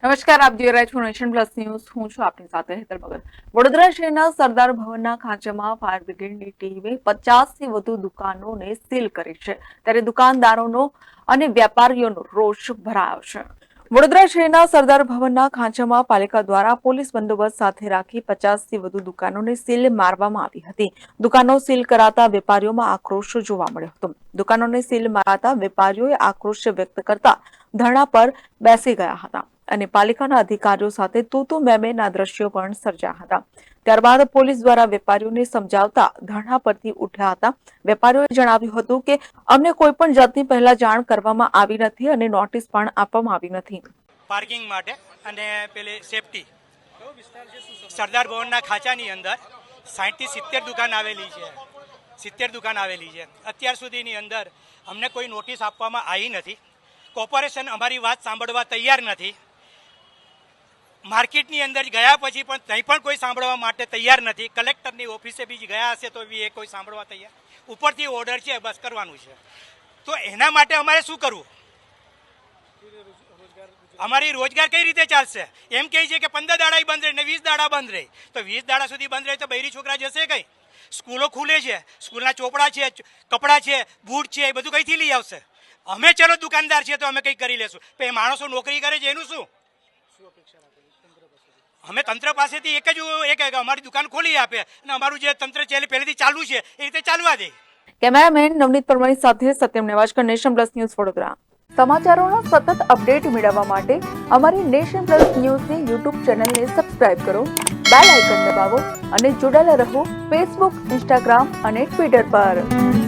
નમસ્કાર, આપ જોઈ રહ્યા છો નેશન પ્લસ ન્યૂઝ. હું છું આપની સાથે હેતલ ભગત. વડોદરા શહેરના સરદાર ભવનના ખાંચામાં ફાયર બ્રિગેડની ટીમે 50થી વધુ દુકાનોને સીલ કરી છે, ત્યારે દુકાનદારોનો અને વેપારીઓનો રોષ ભરાયો છે. વડોદરા શહેરના સરદાર ભવનના ખાંચામાં પાલિકા દ્વારા પોલીસ બંદોબસ્ત સાથે રાખી 50થી વધુ દુકાનોને સીલ મારવામાં આવી હતી. દુકાનો સીલ કરાતા વેપારીઓમાં આક્રોશ જોવા મળ્યો હતો. દુકાનોને સીલ મારતા વેપારીઓએ આક્રોશ વ્યક્ત કરતા ધરણા પર બેસી ગયા હતા અને પાલિકાના અધિકારીઓ સાથે તૂતુ મેમેના દ્રશ્યો પણ સર્જાયા હતા. ત્યારબાદ પોલીસ દ્વારા વેપારીઓને સમજાવતા ધરણા પરથી ઉઠ્યા હતા. વેપારીઓએ જણાવ્યું હતું કે અમને કોઈ પણ જાતની પહેલા જાણ કરવામાં આવી નથી અને નોટિસ પણ આપવામાં આવી નથી. પાર્કિંગ માટે અને પેલી સેફટી સરદાર ભવનના ખાંચાની અંદર 60 થી 70 દુકાન આવેલી છે. 70 દુકાન આવેલી છે. અત્યાર સુધીની અંદર અમને કોઈ નોટિસ આપવામાં આવી નથી. કોર્પોરેશન અમારી વાત સાંભળવા તૈયાર નથી. માર્કેટની અંદર ગયા પછી પણ ત્યાં પણ કોઈ સાંભળવા માટે તૈયાર નથી. કલેક્ટરની ઓફિસે બી ગયા હશે તો બી એ કોઈ સાંભળવા તૈયાર. ઉપરથી ઓર્ડર છે, બસ કરવાનું છે. તો એના માટે અમારે શું કરવું? અમારી રોજગાર કઈ રીતે ચાલશે? એમ કહે છે કે 15 દાડા બંધ રહે ને 20 દાડા બંધ રહે. તો 20 દાડા સુધી બંધ રહે તો બૈરી છોકરા જશે કઈ? સ્કૂલો ખુલે છે, સ્કૂલના ચોપડા છે, કપડાં છે, બૂટ છે, એ બધું કઈથી લઈ આવશે? અમે ચલો દુકાનદાર છીએ તો અમે કંઈક કરી લેશું, પણ એ માણસો નોકરી કરે છે એનું શું? અમે તંત્ર પાસેથી એક અમારી દુકાન ખોલી આપે અને અમારું જે તંત્ર છે પહેલેથી ચાલુ છે એ રીતે ચાલવા દે. કેમેરામેન નવનીત પરમારની સાથે Satyam Nevajkar, nation plus news, Vadodara. સમાચારોના સતત અપડેટ મેળવવા માટે અમારી નેશન પ્લસ ન્યૂઝની યુટ્યુબ ચેનલને સબસ્ક્રાઇબ કરો, બેલ આઇકન દબાવો અને જોડાયેલા રહો ફેસબુક, ઇન્સ્ટાગ્રામ અને ટ્વિટર પર.